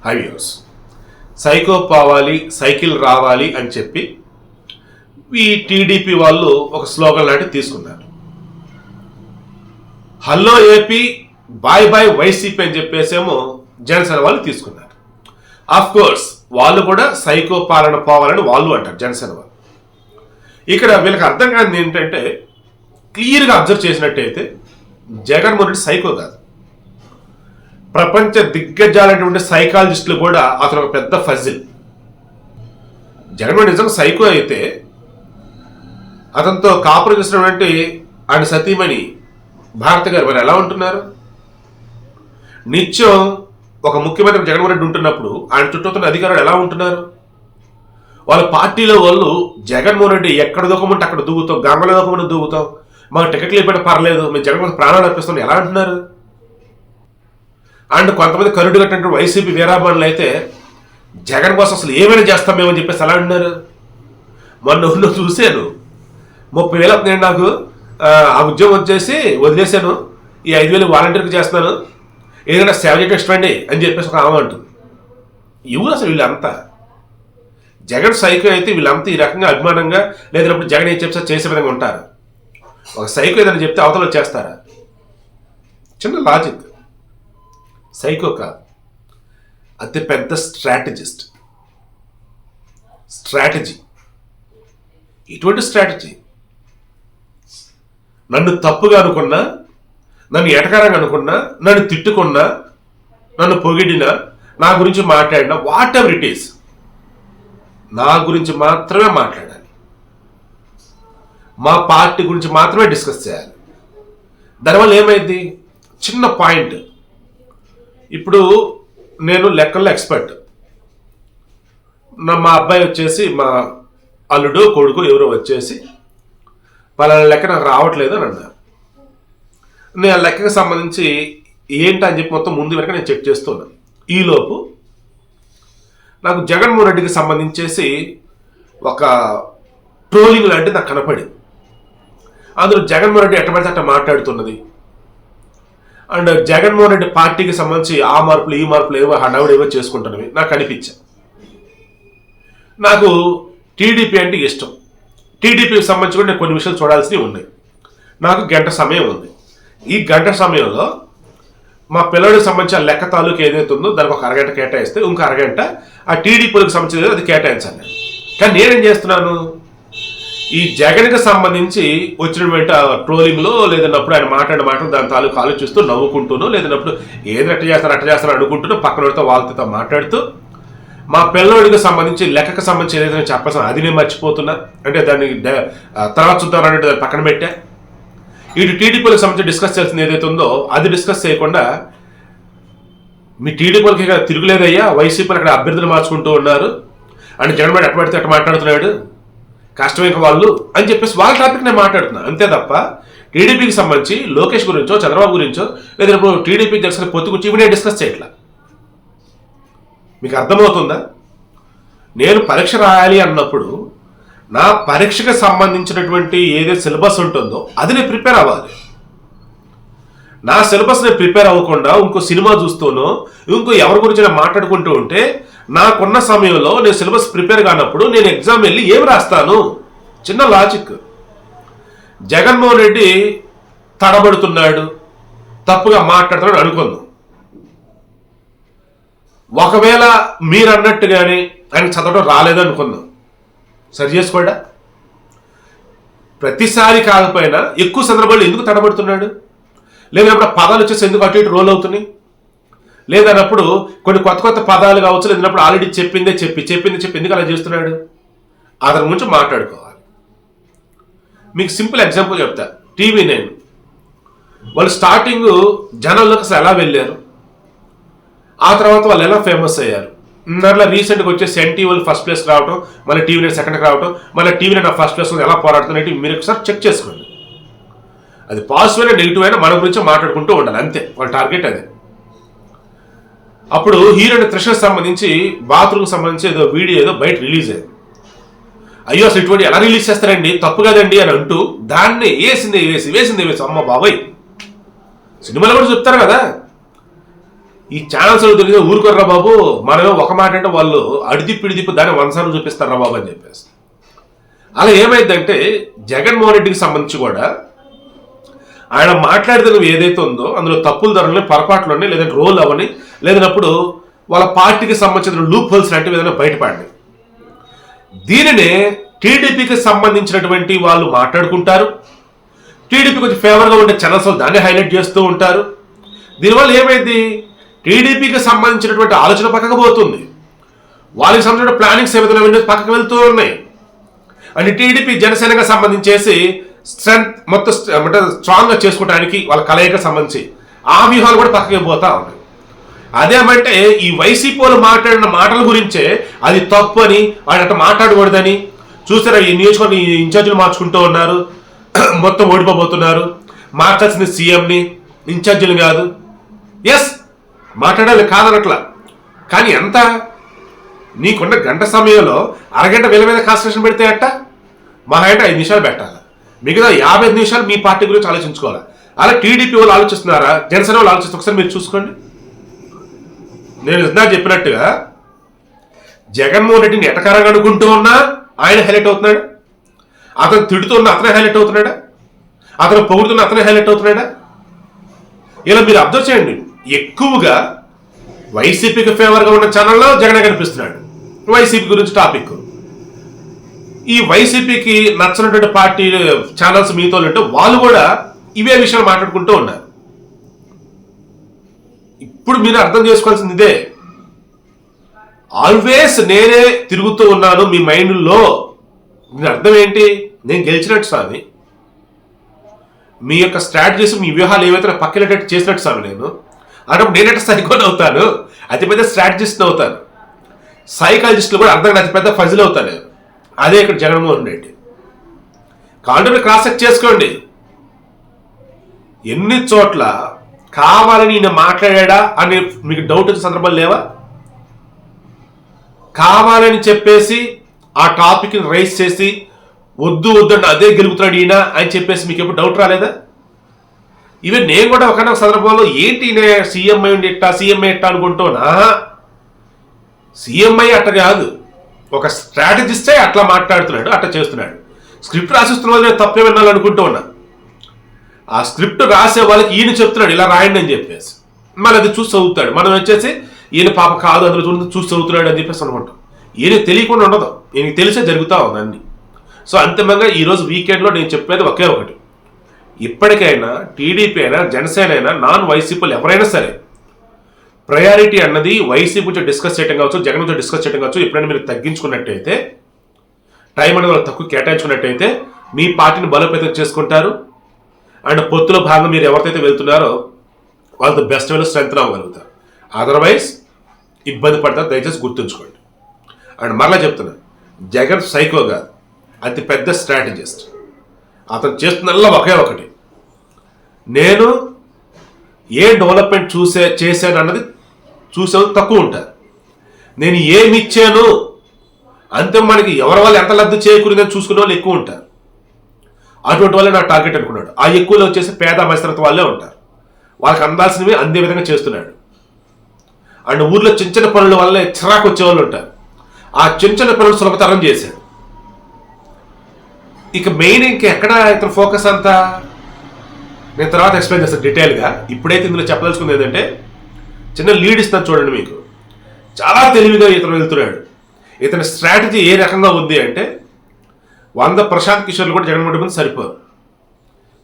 హైవ్యూస్ psycho పోవాలి cycle రావాలి అని చెప్పి ఈ టీడీపీ వాళ్ళు ఒక స్లోగన్ లాంటివి తీసుకున్నారు. Hello AP bye bye YCP అని చెప్పేసేమో జనసేన వాళ్ళు తీసుకున్నారు. ఆఫ్ కోర్స్ వాళ్ళు కూడా సైకో పాలన పోవాలని వాళ్ళు అంటారు జనసేన వాళ్ళు. ఇక్కడ వీళ్ళకి అర్థం కానిది ఏంటంటే, క్లియర్గా అబ్జర్వ్ చేసినట్టయితే జగన్మోహన్ రెడ్డి సైకో కాదు. ప్రపంచ దిగ్గజాలైనటువంటి సైకాలజిస్టులు కూడా అతను ఒక పెద్ద ఫజిల్. జగన్మోహన్ నిజంగా సైకో అయితే అతనితో కాపురం చేసినటువంటి ఆయన సతీమణి భారతి గారు మరి ఎలా ఉంటున్నారు? నిత్యం ఒక ముఖ్యమంత్రి జగన్మోహన్ రెడ్డి ఉంటున్నప్పుడు ఆయన చుట్టూతున్న అధికారులు ఎలా ఉంటున్నారు? వాళ్ళ పార్టీలో వాళ్ళు జగన్మోహన్ రెడ్డి ఎక్కడ దూకమంటే అక్కడ దూకుతాం, గంగలో దూకమంటే దూకుతాం, మాకు టికెట్లు ఇవ్వడం పర్లేదు, మేము జగన్మోహన్ ప్రాణాలు అర్పిస్తాం ఎలా అంటున్నారు? అండ్ కొంతమంది కరుడు కట్టినటువంటి వైసీపీ వీరాబాణులు అయితే జగన్ కోసం అసలు ఏమైనా చేస్తాం మేమని చెప్పేసి ఎలా అంటున్నారు? మొన్న చూశాను, 30,000 నేను నాకు ఆ ఉద్యోగం వచ్చేసి వదిలేశాను, ఈ 5,000 వాలంటీర్కి చేస్తున్నాను, ఏదైనా సేవ చేయడం ఇష్టమండి అని చెప్పేసి ఒక ఆమె అంటుంది. ఎవరు అసలు వీళ్ళంతా? జగన్ సైకో అయితే వీళ్ళంతా ఈ రకంగా అభిమానంగా లేదన్నప్పుడు జగన్ ఏం చెప్తే చేసే విధంగా ఉంటారు. ఒక సైకో ఏదైనా చెప్తే అవతల చేస్తారా? చిన్న లాజిక్. సైకో కాదు, అతి పెద్ద స్ట్రాటజీ. ఇటువంటి స్ట్రాటజీ నన్ను తప్పుగా అనుకున్నా, నన్ను ఎటకారంగా అనుకున్నా, నన్ను తిట్టుకున్నా, నన్ను పొగిడినా, నా గురించి మాట్లాడినా, వాట్ ఎవర్ ఇట్ ఈస్, నా గురించి మాత్రమే మాట్లాడాలి, మా పార్టీ గురించి మాత్రమే డిస్కస్ చేయాలి. దానివల్ల ఏమైంది? చిన్న పాయింట్. ఇప్పుడు నేను లెక్కల్లో ఎక్స్పర్ట్. మా అబ్బాయి వచ్చేసి, మా అల్లుడు కొడుకు ఎవరో వచ్చేసి పలానా లెక్క నాకు రావట్లేదు అని అన్నారు. నేను ఆ లెక్కకు సంబంధించి ఏంటి అని చెప్పి మొత్తం ముందు వరకు నేను చెక్ చేస్తున్నాను. ఈలోపు నాకు జగన్మోహన్ రెడ్డికి సంబంధించేసి ఒక ట్రోలింగ్ లాంటిది నాకు కనపడింది. అందులో జగన్మోహన్ రెడ్డి ఎట్టబడితే అట్ట మాట్లాడుతున్నది, అండ్ జగన్మోహన్ రెడ్డి పార్టీకి సంబంధించి ఆ మార్పులు ఈ మార్పులు ఏవో హడావుడు ఏవో చేసుకుంటున్నవి నాకు అనిపించాయి. నాకు టీడీపీ అంటే ఇష్టం. టీడీపీకి సంబంధించి కూడా నేను కొన్ని విషయాలు చూడాల్సినవి ఉన్నాయి. నాకు గంట సమయం ఉంది. ఈ గంట సమయంలో మా పిల్లడికి సంబంధించిన లెక్క తాలూకు ఏదైతే ఉందో దానికి ఒక అరగంట కేటాయిస్తే ఇంకో అరగంట ఆ టీడీపీలకు సంబంధించి అది కేటాయించాను నేను. కానీ నేనేం చేస్తున్నాను, ఈ జగన్కి సంబంధించి వచ్చినటువంటి ట్రోలింగ్లో లేదన్నప్పుడు ఆయన మాట్లాడిన మాటలు దాని తాలూకు ఆలోచిస్తూ నవ్వుకుంటూనో లేదన్నప్పుడు ఏది అట్ట చేస్తాను అనుకుంటూనో పక్కన వాళ్ళతో మాట్లాడుతూ మా పిల్లడికి సంబంధించి లెక్కకు సంబంధించి ఏదైతే చెప్పాల్సిన అది నేను మర్చిపోతున్నా, అంటే దాన్ని తర్వాత చూద్దాం అంటే దాన్ని పక్కన పెట్టా. ఇటు టీడీపీలకు సంబంధించి డిస్కస్ చేయాల్సింది ఏదైతే ఉందో అది డిస్కస్ చేయకుండా మీ టీడీపీలకి తిరుగులేదయ్యా, వైసీపీలు అక్కడ అభ్యర్థులు మార్చుకుంటూ ఉన్నారు అని జగన్మోహన్ అట్ట పడితే అట్ట మాట్లాడుతున్నాడు, కష్టమే వాళ్ళు అని చెప్పేసి వాళ్ళ టాపిక్ నేను మాట్లాడుతున్నాను అంతే తప్ప టీడీపీకి సంబంధించి లోకేష్ గురించో చంద్రబాబు గురించో లేదా ఇప్పుడు టీడీపీకి తెలిసిన పొత్తు గురించి ఇవి నేను డిస్కస్ చేయట్లా. మీకు అర్థమవుతుందా? నేను పరీక్ష రాయాలి అన్నప్పుడు నా పరీక్షకు సంబంధించినటువంటి ఏదైతే సిలబస్ ఉంటుందో అది నేను ప్రిపేర్ అవ్వాలి. నా సిలబస్ నేను ప్రిపేర్ అవ్వకుండా ఇంకో సినిమా చూస్తూనో ఇంకో ఎవరి గురించి నేను మాట్లాడుకుంటూ ఉంటే నాకున్న సమయంలో నేను సిలబస్ ప్రిపేర్ కానప్పుడు నేను ఎగ్జామ్ వెళ్ళి ఏమి రాస్తాను? చిన్న లాజిక్. జగన్మోహన్ రెడ్డి తడబడుతున్నాడు, తప్పుగా మాట్లాడుతున్నాడు అనుకుందాం. ఒకవేళ మీరు అన్నట్టుగానే ఆయన చదవడం రాలేదు అనుకుందాం, సరి చేసుకోడా? ప్రతిసారి కాకపోయినా ఎక్కువ సందర్భాల్లో ఎందుకు తడబడుతున్నాడు? లేదన్నప్పుడు పదాలు వచ్చేసి ఎందుకు అటు ఇటు రోల్ అవుతున్నాయి? లేదన్నప్పుడు కొన్ని కొత్త పదాలు కావచ్చు, లేదన్నప్పుడు ఆల్రెడీ చెప్పింది ఎందుకు అలా చేస్తున్నాడు? అతని గురించి మాట్లాడుకోవాలి. మీకు సింపుల్ ఎగ్జాంపుల్ చెప్తా. TV9 వాళ్ళు స్టార్టింగ్ జనాల్లోకి అసలు ఎలా వెళ్ళారు, ఆ తర్వాత వాళ్ళు ఎలా ఫేమస్ అయ్యారు. దాంట్లో రీసెంట్గా వచ్చేసి ఎన్టీవీ ఫస్ట్ ప్లేస్ రావటం, మళ్ళీ TV9 సెకండ్కి రావటం, మళ్ళీ TV9 ఫస్ట్ ప్లేస్ ఎలా పోరాడుతున్నట్టు మీరు ఒకసారి చెక్ చేసుకోండి. అది పాజిటివ్ అయినా నెగిటివ్ అయినా మన గురించి మాట్లాడుకుంటూ ఉండాలి, అంతే వాళ్ళ టార్గెట్ అదే. అప్పుడు హీరోయిన్ త్రిషకు సంబంధించి బాత్రూమ్కి సంబంధించి ఏదో వీడియో ఏదో బయట రిలీజ్ అయ్యింది. అయ్యో అసలు ఇటువంటి ఎలా రిలీజ్ చేస్తారండి, తప్పు కదండి అని అంటూ దాన్ని వేసింది అమ్మ బాబాయ్. సినిమాలో కూడా చెప్తారు కదా, ఈ ఛానల్స్ తెలియదు ఊరుకోర్రా బాబు, మనమే ఒక మాట అంటే వాళ్ళు అడిదిప్పిడిదిప్పు దాన్ని 100 సార్లు చూపిస్తారా బాబు అని చెప్పేసి. అలా ఏమైందంటే జగన్మోహన్ రెడ్డికి సంబంధించి కూడా ఆయన మాట్లాడిన ఏదైతే ఉందో అందులో తప్పుల ధరలని, పొరపాట్లోనే, లేదంటే రోల్ అవని, లేదన్నప్పుడు వాళ్ళ పార్టీకి సంబంధించిన లూప్ హోల్స్ లాంటివి ఏదైనా బయటపడి దీనినే టీడీపీకి సంబంధించినటువంటి వాళ్ళు మాట్లాడుకుంటారు. టీడీపీ కొంచెం ఫేవర్గా ఉండే ఛానల్స్ దాన్ని హైలైట్ చేస్తూ ఉంటారు. దీనివల్ల ఏమైంది, టీడీపీకి సంబంధించినటువంటి ఆలోచన పక్కకు పోతుంది, వాళ్ళకి సంబంధించిన ప్లానింగ్స్ ఏమైనా పక్కకు వెళ్తూ ఉన్నాయి. అంటే టీడీపీ జనసేనకు సంబంధించేసి స్ట్రెంత్ మొత్తం అంటే స్ట్రాంగ్గా చేసుకోవడానికి వాళ్ళ కలయిక సంబంధించి ఆ వ్యూహాలు కూడా పక్కకి పోతా ఉన్నాయి. అదేమంటే ఈ వైసీపీ వాళ్ళు మాట్లాడిన మాటల గురించే అది తప్పు అని, వాళ్ళు అట్లా మాట్లాడకూడదని చూసారా, ఈ నియోజకవర్గం ఇన్ఛార్జీలు మార్చుకుంటూ ఉన్నారు, మొత్తం ఓడిపోబోతున్నారు, మార్చాల్సింది సీఎంని ఇన్ఛార్జీలు కాదు. ఎస్ మాట్లాడాలి కాదనట్లా, కానీ ఎంత నీకున్న గంట సమయంలో అరగంట వీళ్ళ మీద కాన్సన్ట్రేషన్ పెడితే అట్ట మహా అంటే 5 నిమిషాలు పెట్టాలి, మిగతా 55 నిమిషాలు మీ పార్టీ గురించి ఆలోచించుకోవాలి. అలా టీడీపీ వాళ్ళు ఆలోచిస్తున్నారా, జనసేన వాళ్ళు ఆలోచిస్తున్నారు, ఒకసారి మీరు చూసుకోండి. నేను ఇందాక చెప్పినట్టుగా జగన్మోహన్ రెడ్డిని ఎటకారంగా అనుకుంటూ ఉన్నా ఆయన హైలైట్ అవుతున్నాడు, అతను తిడుతున్న అతనే హైలైట్ అవుతున్నాడా, అతను పొగుడుతున్న అతనే హైలైట్ అవుతున్నాడా. ఇలా మీరు అబ్జర్వ్ చేయండి, ఎక్కువగా వైసీపీకి ఫేవర్గా ఉన్న ఛానల్లో జగనే కనిపిస్తున్నాడు. వైసీపీ గురించి టాపిక్, ఈ వైసీపీకి నచ్చినటువంటి పార్టీ ఛానల్స్ మీతో ఉంటే వాళ్ళు కూడా ఇవే విషయాలు మాట్లాడుకుంటూ ఉన్నారు. ఇప్పుడు మీరు అర్థం చేసుకోవాల్సింది ఇదే, ఆల్వేస్ నేనే తిరుగుతూ ఉన్నాను మీ మైండ్లో. దీని అర్థం ఏంటి, నేను గెలిచినట్టు స్వామి, మీ యొక్క స్ట్రాటజీస్ మీ వ్యూహాలు ఏవైతే పక్కనట్టు చేసినట్టు స్వామి. నేను అన్నప్పుడు నేనంటే సైకోన్ అవుతాను, అతిపెద్ద స్ట్రాటజిస్ట్ అవుతాను, సైకాలజిస్టులు కూడా అర్థం అతిపెద్ద ఫజిల్ అవుతాను నేను. అదే ఇక్కడ జగన్మోహన్ రెడ్డి. కాంటే క్రాస్ చెక్ చేసుకోండి, ఎన్ని చోట్ల కావాలని ఈయన మాట్లాడా అని మీకు డౌట్ వచ్చే సందర్భాలు లేవా? కావాలని చెప్పేసి ఆ టాపిక్ని రైజ్ చేసి వద్దు వద్దండి అదే గెలుగుతున్నాడు ఈయన అని చెప్పేసి మీకు ఎప్పుడు డౌట్ రాలేదా? ఈవెన్ నేను కూడా ఒక సందర్భంలో ఏంటి సీఎంఐ ఉండి ఎట్టా సీఎంఐ ఎట్టా అనుకుంటున్నా, సీఎంఐ అట్ట కాదు, ఒక స్ట్రాటజిస్టే అట్లా మాట్లాడుతున్నాడు, అట్లా చేస్తున్నాడు. స్క్రిప్ట్ రాసిస్తున్న వాళ్ళు నేను తప్పే వినాలనుకుంటూ ఉన్నా, ఆ స్క్రిప్ట్ రాసే వాళ్ళకి ఈయన చెప్తున్నాడు ఇలా రాయండి అని చెప్పేసి, మళ్ళీ అది చూసి చదువుతాడు. మనం వచ్చేసి ఈయన పాప కాదు అందులో చూసి చదువుతున్నాడు అని చెప్పేసి అనుకుంటాం. ఈయన తెలియకుండా ఉండదు, ఈయనకి తెలిసే జరుగుతూ ఉంది అన్ని. సో అంతిమంగా ఈరోజు వీకెండ్లో నేను చెప్పేది ఒకే ఒకటి, ఇప్పటికైనా టీడీపీ అయినా జనసేన అయినా నాన్ వైసీపీలు ఎవరైనా సరే ప్రయారిటీ అన్నది వైసీపీ గురించి డిస్కస్ చేయడం కావచ్చు, జగన్ గురించి డిస్కస్ చేయడం కావచ్చు, ఎప్పుడైనా మీరు తగ్గించుకున్నట్టయితే, టైం అనేది వాళ్ళు తక్కువ కేటాయించుకున్నట్టయితే మీ పార్టీని బలోపేతం చేసుకుంటారు. అండ్ పొత్తులో భాగంగా మీరు ఎవరికైతే వెళ్తున్నారో వాళ్ళతో బెస్ట్ వేలో స్ట్రెంగ్త్ అవ్వగలుగుతారు. అదర్వైజ్ ఇబ్బంది పడతారు, దయచేసి గుర్తుంచుకోండి. అండ్ మరలా చెప్తున్నా, జగన్ సైకో కాదు, అతి పెద్ద స్ట్రాటజిస్ట్. అతను చేస్తున్నల్లా ఒకే ఒకటి, నేను ఏ డెవలప్మెంట్ చేశాను అన్నది చూసేది తక్కువ ఉంటారు, నేను ఏమి ఇచ్చాను అంతే మనకి ఎవరి వాళ్ళు ఎంత లబ్ధి చేకూరిందని చూసుకునే వాళ్ళు ఎక్కువ ఉంటారు. అటువంటి వాళ్ళే నా టార్గెట్ అనుకున్నాడు. ఆ ఎక్కువలో వచ్చేసి పేద మధ్యతరగతి వాళ్ళే ఉంటారు, వాళ్ళకి అందాల్సినవి అందే విధంగా చేస్తున్నాడు. అండ్ ఊర్లో చిన్న చిన్న పనుల వల్ల చిరాకు వచ్చేవాళ్ళు ఉంటారు, ఆ చిన్న చిన్న పనులు సులభతరం చేశాడు. ఇక మెయిన్ ఇంకెక్కడ ఇతను ఫోకస్ అంతా నేను తర్వాత ఎక్స్ప్లెయిన్ చేస్తాను డీటెయిల్గా. ఇప్పుడైతే ఇందులో చెప్పదలుచుకుంది ఏంటంటే, చిన్న లీడ్ ఇస్తాను చూడండి మీకు. చాలా తెలివిగా ఇతను వెళ్తున్నాడు. ఇతని స్ట్రాటజీ ఏ రకంగా ఉంది అంటే 100 ప్రశాంత్ కిషోర్లు కూడా జగన్మోహన్ రెడ్డి సరిపోరు.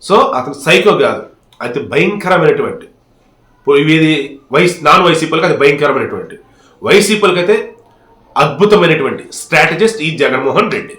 సో అతను సైకో కాదు, అతి భయంకరమైనటువంటి ఇది నాన్ వైసీపీలకు అది భయంకరమైనటువంటి, వైసీపీలకు అయితే అద్భుతమైనటువంటి స్ట్రాటజిస్ట్ ఈ జగన్మోహన్ రెడ్డి.